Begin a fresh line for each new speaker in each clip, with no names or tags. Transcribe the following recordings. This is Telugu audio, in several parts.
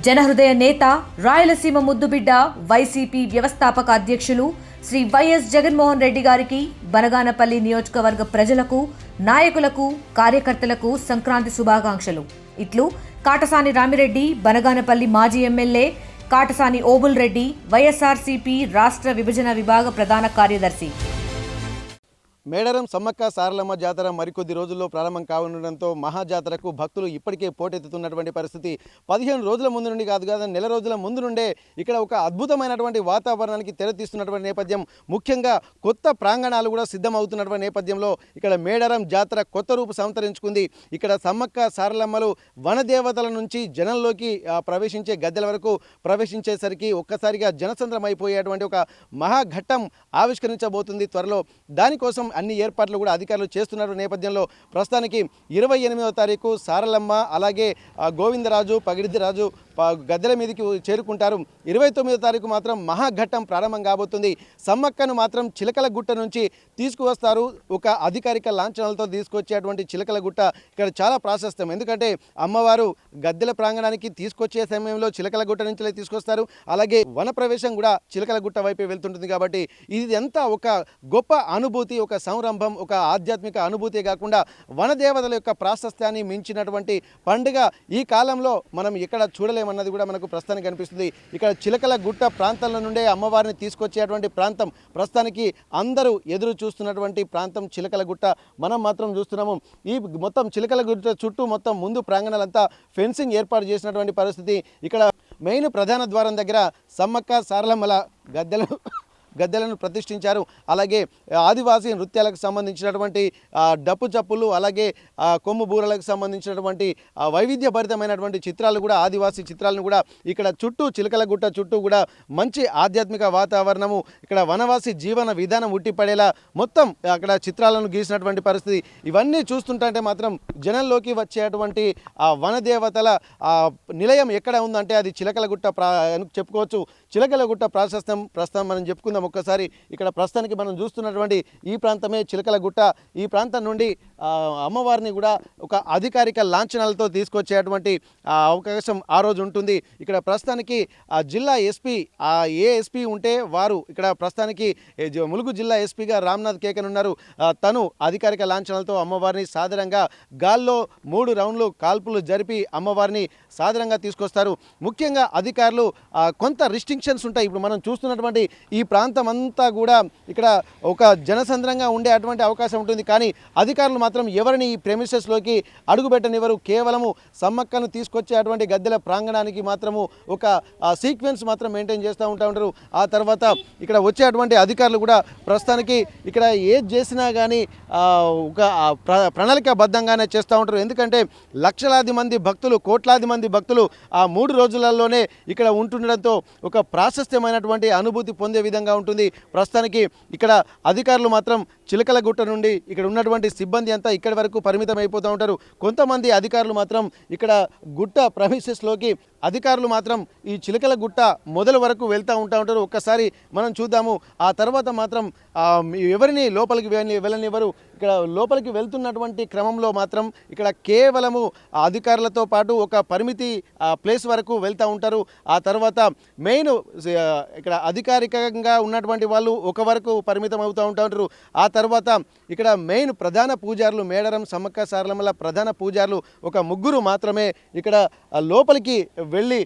జనహృదయ నేత రాయలసీమ ముద్దుబిడ్డ వైసీపీ వ్యవస్థాపక అధ్యక్షులు శ్రీ వైఎస్ జగన్మోహన్ రెడ్డి గారికి బనగానపల్లి నియోజకవర్గ ప్రజలకు నాయకులకు కార్యకర్తలకు సంక్రాంతి శుభాకాంక్షలు. ఇట్లు కాటసాని రామిరెడ్డి, బనగానపల్లి మాజీ ఎమ్మెల్యే కాటసాని ఓబుల్ రెడ్డి, వైఎస్ఆర్సీపీ రాష్ట్ర విభజన విభాగ ప్రధాన కార్యదర్శి.
మేడారం సమ్మక్క సారలమ్మ జాతర మరికొద్ది రోజుల్లో ప్రారంభం కానుండడంతో మహాజాతరకు భక్తులు ఇప్పటికే పోటెత్తుతున్నటువంటి పరిస్థితి. 15 రోజుల ముందు నుండి కాదు నెల రోజుల ముందు నుండే ఇక్కడ ఒక అద్భుతమైనటువంటి వాతావరణానికి తెరతీస్తున్నటువంటి నేపథ్యం, ముఖ్యంగా కొత్త ప్రాంగణాలు కూడా సిద్ధమవుతున్నటువంటి నేపథ్యంలో ఇక్కడ మేడారం జాతర కొత్త రూపు సంతరించుకుంది. ఇక్కడ సమ్మక్క సారలమ్మలు వనదేవతల నుంచి జనంలోకి ప్రవేశించే గద్దెల వరకు ప్రవేశించేసరికి ఒక్కసారిగా జనసంద్రం అయిపోయేటువంటి ఒక మహాఘట్టం ఆవిష్కరించబోతుంది త్వరలో. దానికోసం అన్ని ఏర్పాట్లు కూడా అధికారులు చేస్తున్న నేపథ్యంలో ప్రస్తుతానికి 28వ తారీఖు సారలమ్మ అలాగే గోవిందరాజు పగిడిద్దిరాజు గద్దెల మీదకి చేరుకుంటారు. 29వ తారీఖు మాత్రం మహాఘట్టం ప్రారంభం కాబోతుంది. సమ్మక్కను మాత్రం చిలకల గుట్ట నుంచి తీసుకువస్తారు. ఒక అధికారిక లాంఛనాలతో తీసుకొచ్చేటువంటి చిలకల గుట్ట ఇక్కడ చాలా ప్రాశస్త్యం. ఎందుకంటే అమ్మవారు గద్దెల ప్రాంగణానికి తీసుకొచ్చే సమయంలో చిలకల గుట్ట నుంచి తీసుకొస్తారు. అలాగే వన ప్రవేశం కూడా చిలకల గుట్ట వైపే వెళ్తుంటుంది. కాబట్టి ఇది ఎంత ఒక గొప్ప అనుభూతి, ఒక సంరంభం, ఒక ఆధ్యాత్మిక అనుభూతి కాకుండా వనదేవతల యొక్క ప్రాశస్త్యాన్ని మించినటువంటి పండుగ ఈ కాలంలో మనం ఎక్కడ చూడలేమన్నది కూడా మనకు ప్రస్తుతానికి కనిపిస్తుంది. ఇక్కడ చిలకల గుట్ట ప్రాంతంలో నుండే అమ్మవారిని తీసుకొచ్చేటువంటి ప్రాంతం ప్రస్తుతానికి అందరూ ఎదురు చూస్తున్నటువంటి ప్రాంతం చిలకల గుట్ట. మనం మాత్రం చూస్తున్నాము ఈ మొత్తం చిలకల గుట్ట చుట్టూ మొత్తం ముందు ప్రాంగణాలంతా ఫెన్సింగ్ ఏర్పాటు చేసినటువంటి పరిస్థితి. ఇక్కడ మెయిన్ ప్రధాన ద్వారం దగ్గర సమ్మక్క సారలమ్మల గద్దెలను ప్రతిష్ఠించారు. అలాగే ఆదివాసీ నృత్యాలకు సంబంధించినటువంటి డప్పు చప్పులు, అలాగే కొమ్ము బూరలకు సంబంధించినటువంటి వైవిధ్యభరితమైనటువంటి చిత్రాలు కూడా, ఆదివాసీ చిత్రాలను కూడా ఇక్కడ చుట్టూ చిలకల గుట్ట చుట్టూ కూడా మంచి ఆధ్యాత్మిక వాతావరణము, ఇక్కడ వనవాసి జీవన విధానం ఉట్టిపడేలా మొత్తం అక్కడ చిత్రాలను గీసినటువంటి పరిస్థితి. ఇవన్నీ చూస్తుంటే మాత్రం జనంలోకి వచ్చేటువంటి వనదేవతల నిలయం ఎక్కడ ఉందంటే అది చిలకల గుట్ట చెప్పుకోవచ్చు. చిలకల గుట్ట ప్రస్తుతం మనం చెప్పుకుందాం ఒక్కసారి. ఇక్కడ ప్రస్తుతానికి మనం చూస్తున్నటువంటి ఈ ప్రాంతమే చిలకల గుట్ట. ఈ ప్రాంతం నుండి అమ్మవారిని కూడా ఒక అధికారిక లాంఛనాలతో తీసుకొచ్చేటువంటి అవకాశం ఆ రోజు ఉంటుంది. ఇక్కడ ప్రస్తుతానికి జిల్లా ఎస్పీ ఏ ఎస్పీ ఉంటే వారు ఇక్కడ ప్రస్తుతానికి ములుగు జిల్లా ఎస్పీగా రామ్నాథ్ కేకన్ ఉన్నారు. తను అధికారిక లాంఛనాలతో అమ్మవారిని సాధారణంగా గాల్లో 3 రౌండ్లు కాల్పులు జరిపి అమ్మవారిని సాధారణంగా తీసుకొస్తారు. ముఖ్యంగా అధికారులు కొంత రిస్ట్రిక్షన్స్ ఉంటాయి. ఇప్పుడు మనం చూస్తున్నటువంటి ఈ ప్రాంతం అంతా కూడా ఇక్కడ ఒక జనసంద్రంగా ఉండే అటువంటి అవకాశం ఉంటుంది. కానీ అధికారులు మాత్రం ఎవరిని ఈ ప్రెమిసెస్లోకి అడుగుపెట్టనివ్వరు. కేవలము సమ్మక్కను తీసుకొచ్చే అటువంటి గద్దెల ప్రాంగణానికి మాత్రము ఒక సీక్వెన్స్ మాత్రం మెయింటైన్ చేస్తూ ఉంటారు. ఆ తర్వాత ఇక్కడ వచ్చేటువంటి అధికారులు కూడా ప్రస్తుతానికి ఇక్కడ ఏది చేసినా కానీ ఒక ప్రణాళికాబద్ధంగానే చేస్తూ ఉంటారు. ఎందుకంటే లక్షలాది మంది భక్తులు, కోట్లాది మంది భక్తులు ఆ 3 రోజులలోనే ఇక్కడ ఉంటుండడంతో ఒక ప్రాశస్త్యమైనటువంటి అనుభూతి పొందే విధంగా ఉంటుంది. ప్రస్తుతానికి ఇక్కడ అధికారులు మాత్రం చిలకల గుట్ట నుండి ఇక్కడ ఉన్నటువంటి సిబ్బంది అంతా ఇక్కడి వరకు పరిమితం అయిపోతూ ఉంటారు. కొంతమంది అధికారులు మాత్రం ఇక్కడ గుట్ట ప్రెమిసెస్లోకి అధికారులు మాత్రం ఈ చిలకల గుట్ట మొదలు వరకు వెళ్తూ ఉంటారు. ఒక్కసారి మనం చూద్దాము. ఆ తర్వాత మాత్రం ఎవరిని లోపలికి వెళ్ళనివ్వరు. ఇక్కడ లోపలికి వెళ్తున్నటువంటి క్రమంలో మాత్రం ఇక్కడ కేవలము అధికారులతో పాటు ఒక పరిమితి ప్లేస్ వరకు వెళ్తూ ఉంటారు. ఆ తర్వాత మెయిన్ ఇక్కడ అధికారికంగా ఉన్నటువంటి వాళ్ళు ఒక వరకు పరిమితం అవుతూ ఉంటారు. ఆ తర్వాత ఇక్కడ మెయిన్ ప్రధాన పూజారులు, మేడారం సమ్మక్క సారలమ్మల ప్రధాన పూజారులు ఒక 3 మాత్రమే ఇక్కడ లోపలికి వెళ్ళి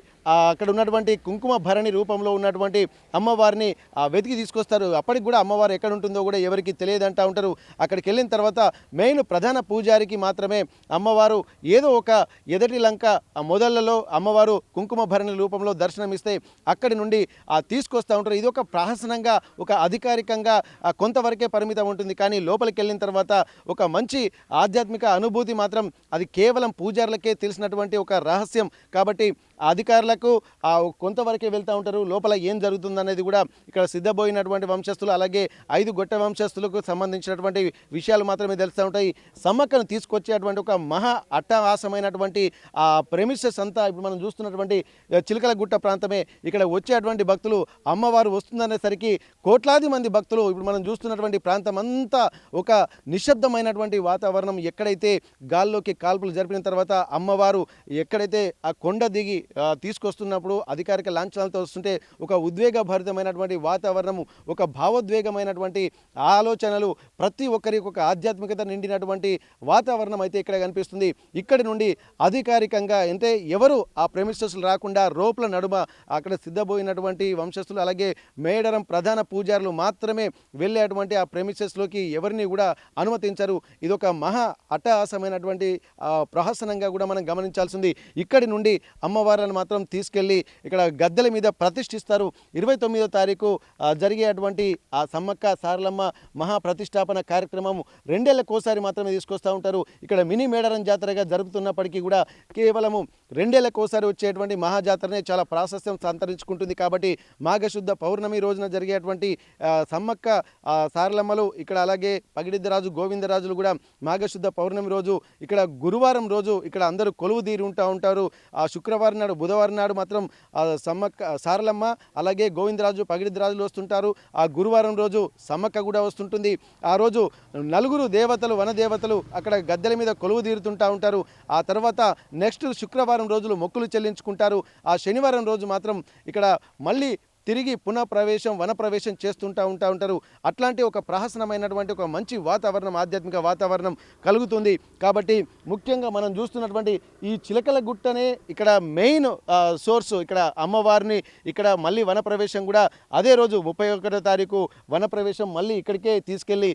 అక్కడ ఉన్నటువంటి కుంకుమ భరణి రూపంలో ఉన్నటువంటి అమ్మవారిని వెతికి తీసుకొస్తారు. అప్పటికి కూడా అమ్మవారు ఎక్కడ ఉంటుందో కూడా ఎవరికి తెలియదంటూ ఉంటారు. అక్కడికి వెళ్ళిన తర్వాత మెయిన్ ప్రధాన పూజారికి మాత్రమే అమ్మవారు ఏదో ఒక ఎదటి లంక మొదళ్లలో అమ్మవారు కుంకుమ భరణి రూపంలో దర్శనమిస్తే అక్కడి నుండి తీసుకొస్తూ ఉంటారు. ఇది ఒక ప్రహసనంగా, ఒక అధికారికంగా కొంతవరకే పరిమితం ఉంటుంది. కానీ లోపలికి వెళ్ళిన తర్వాత ఒక మంచి ఆధ్యాత్మిక అనుభూతి మాత్రం అది కేవలం పూజారులకే తెలిసినటువంటి ఒక రహస్యం. కాబట్టి అధికారులకు కొంతవరకే వెళ్తూ ఉంటారు. లోపల ఏం జరుగుతుందనేది కూడా ఇక్కడ సిద్ధపోయినటువంటి వంశస్థులు, అలాగే 5 గొట్ట వంశస్థులకు సంబంధించినటువంటి విషయాలు విషయాలు మాత్రమే తెలుస్తూ ఉంటాయి. సమ్మక్కను తీసుకొచ్చేటువంటి ఒక మహా అట్టహాసమైనటువంటి ఆ ప్రెమిసెస్ అంతా ఇప్పుడు మనం చూస్తున్నటువంటి చిలకలగుట్ట ప్రాంతమే. ఇక్కడ వచ్చేటువంటి భక్తులు అమ్మవారు వస్తుందనేసరికి కోట్లాది మంది భక్తులు ఇప్పుడు మనం చూస్తున్నటువంటి ప్రాంతం అంతా ఒక నిశ్శబ్దమైనటువంటి వాతావరణం. ఎక్కడైతే గాల్లోకి కాల్పులు జరిపిన తర్వాత అమ్మవారు ఎక్కడైతే ఆ కొండ దిగి తీసుకొస్తున్నప్పుడు అధికారిక లాంఛనాలతో వస్తుంటే ఒక ఉద్వేగభరితమైనటువంటి వాతావరణము, ఒక భావోద్వేగమైనటువంటి ఆలోచనలు, ప్రతి ఒక్కరికి ఒక ఆధ్యాత్మికత నిండినటువంటి వాతావరణం అయితే ఇక్కడ కనిపిస్తుంది. ఇక్కడి నుండి అధికారికంగా అంటే ఎవరు ఆ ప్రెమిసెస్లు రాకుండా రోప్ల నడుమ అక్కడ సిద్ధపోయినటువంటి వంశస్థులు అలాగే మేడారం ప్రధాన పూజారులు మాత్రమే వెళ్ళేటువంటి ఆ ప్రెమిసెస్లోకి ఎవరిని కూడా అనుమతించరు. ఇదొక మహా అట్టహాసమైనటువంటి ప్రహసనంగా కూడా మనం గమనించాల్సింది. ఇక్కడి నుండి అమ్మవారిని మాత్రం తీసుకెళ్ళి ఇక్కడ గద్దెల మీద ప్రతిష్ఠిస్తారు. 29వ తారీఖు జరిగేటువంటి ఆ సమ్మక్క సారలమ్మ మహాప్రతిష్టాపన కార్యక్రమం 2 ఏళ్లకోసారి మాత్రమే తీసుకొస్తూ ఉంటారు. ఇక్కడ మినీ మేడారం జాతరగా జరుపుతున్నప్పటికీ కూడా కేవలము 2 ఏళ్లకోసారి వచ్చేటువంటి మహాజాతరనే చాలా ప్రాశస్త్యం సంతరించుకుంటుంది. కాబట్టి మాఘశుద్ధ పౌర్ణమి రోజున జరిగేటువంటి సమ్మక్క సారలమ్మలు ఇక్కడ అలాగే పగిడిద్దరాజు గోవిందరాజులు కూడా మాఘశుద్ధ పౌర్ణమి రోజు ఇక్కడ గురువారం రోజు ఇక్కడ అందరూ కొలువు తీరి ఉంటారు. ఆ శుక్రవారం నాడు బుధవారం నాడు మాత్రం సమ్మక్క సారలమ్మ అలాగే గోవిందరాజు పగిడిద్దరాజులు వస్తుంటారు. ఆ గురువారం రోజు సమ్మక్క కూడా వస్తుంటుంది. ఆ రోజు నలుగురు దేవతలు వనదేవతలు అక్కడ గద్దెల మీద కొలువు తీరుతుంటా ఉంటారు. ఆ తర్వాత నెక్స్ట్ శుక్రవారం రోజులు మొక్కులు చెల్లించుకుంటారు. ఆ శనివారం రోజు మాత్రం ఇక్కడ మళ్ళీ తిరిగి పునఃప్రవేశం వనప్రవేశం చేస్తుంటూ ఉంటారు. అట్లాంటి ఒక ప్రహసనమైనటువంటి ఒక మంచి వాతావరణం, ఆధ్యాత్మిక వాతావరణం కలుగుతుంది. కాబట్టి ముఖ్యంగా మనం చూస్తున్నటువంటి ఈ చిలకలగుట్టనే ఇక్కడ మెయిన్ సోర్సు. ఇక్కడ అమ్మవారిని ఇక్కడ మళ్ళీ వనప్రవేశం కూడా అదే రోజు 31వ తారీఖు వనప్రవేశం మళ్ళీ ఇక్కడికే తీసుకెళ్ళి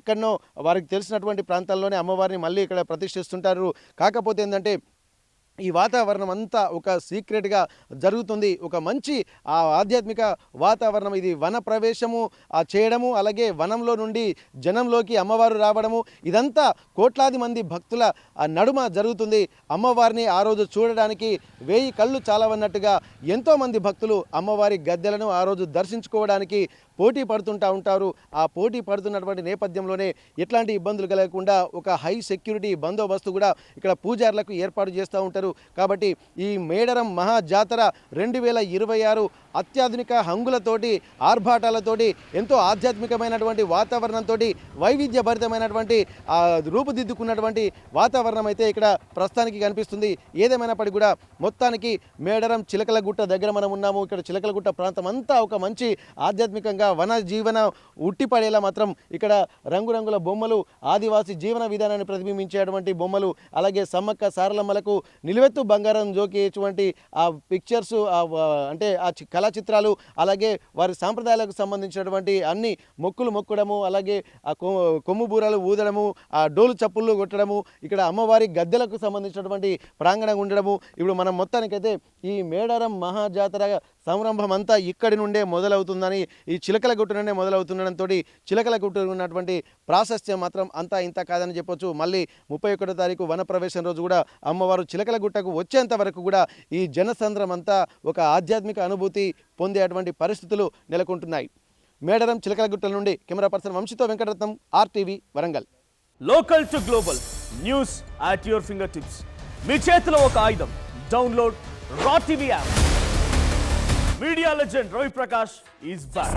ఎక్కడనో వారికి తెలిసినటువంటి ప్రాంతాల్లోనే అమ్మవారిని మళ్ళీ ఇక్కడ ప్రతిష్ఠిస్తుంటారు. కాకపోతే ఏంటంటే ఈ వాతావరణం అంతా ఒక సీక్రెట్గా జరుగుతుంది. ఒక మంచి ఆధ్యాత్మిక వాతావరణం ఇది. వన ప్రవేశము చేయడము అలాగే వనంలో నుండి జనంలోకి అమ్మవారు రావడము ఇదంతా కోట్లాది మంది భక్తుల నడుమ జరుగుతుంది. అమ్మవారిని ఆ రోజు చూడడానికి 1000 కళ్ళు చాలవన్నట్టుగా ఎంతోమంది భక్తులు అమ్మవారి గద్దెలను ఆ రోజు దర్శించుకోవడానికి పోటీ పడుతుంటూ ఉంటారు. ఆ పోటీ పడుతున్నటువంటి నేపథ్యంలోనే ఎట్లాంటి ఇబ్బందులు కలగకుండా ఒక హై సెక్యూరిటీ బందోబస్తు కూడా ఇక్కడ పూజారులకు ఏర్పాటు చేస్తూ ఉంటారు. కాబట్టి ఈ మేడారం మహాజాతర 2026 అత్యాధునిక హంగులతోటి ఆర్భాటాలతోటి ఎంతో ఆధ్యాత్మికమైనటువంటి వాతావరణంతో వైవిధ్యభరితమైనటువంటి రూపుదిద్దుకున్నటువంటి వాతావరణం అయితే ఇక్కడ ప్రస్తుతానికి కనిపిస్తుంది. ఏదేమైనప్పటికీ కూడా మొత్తానికి మేడారం చిలకలగుట్ట దగ్గర మనం ఉన్నాము. ఇక్కడ చిలకలగుట్ట ప్రాంతం అంతా ఒక మంచి ఆధ్యాత్మికంగా వన జీవన ఉట్టిపడేలా మాత్రం ఇక్కడ రంగురంగుల బొమ్మలు, ఆదివాసీ జీవన విధానాన్ని ప్రతిబింబించేటువంటి బొమ్మలు అలాగే సమ్మక్క సారలమ్మలకు నిలువెత్తు బంగారం జోకేటువంటి ఆ పిక్చర్స్ అంటే ఆ కళా చిత్రాలు అలాగే వారి సాంప్రదాయాలకు సంబంధించినటువంటి అన్ని మొక్కులు మొక్కడము అలాగే ఆ కొమ్ము బూరలు ఊదడము ఆ డోలు చప్పుళ్ళు కొట్టడము ఇక్కడ అమ్మవారి గద్దెలకు సంబంధించినటువంటి ప్రాంగణం ఉండడము. ఇప్పుడు మనం మొత్తానికైతే ఈ మేడారం మహాజాతర సంరంభం అంతా ఇక్కడి నుండే మొదలవుతుందని ఈ చిలకలగుట్ట నుండే మొదలవుతుండడంతో చిలకలగుట్ట ఉన్నటువంటి ప్రాశస్త్యం మాత్రం అంతా ఇంత కాదని చెప్పొచ్చు. మళ్ళీ 31వ తారీఖు వనప్రవేశం రోజు కూడా అమ్మవారు చిలకలగుట్టకు వచ్చేంత వరకు కూడా ఈ జనసంద్రం అంతా ఒక ఆధ్యాత్మిక అనుభూతి పొందేటువంటి పరిస్థితులు నెలకొంటున్నాయి. మేడారం చిలకలగుట్టల నుండి కెమెరా పర్సన్ వంశీతో Venkataratnam, RTV Warangal.
Local to global news at your finger tips. మీ చేతిలో ఒక ఆయుధం. డౌన్లోడ్ రా TV app. Media legend Ravi Prakash is back.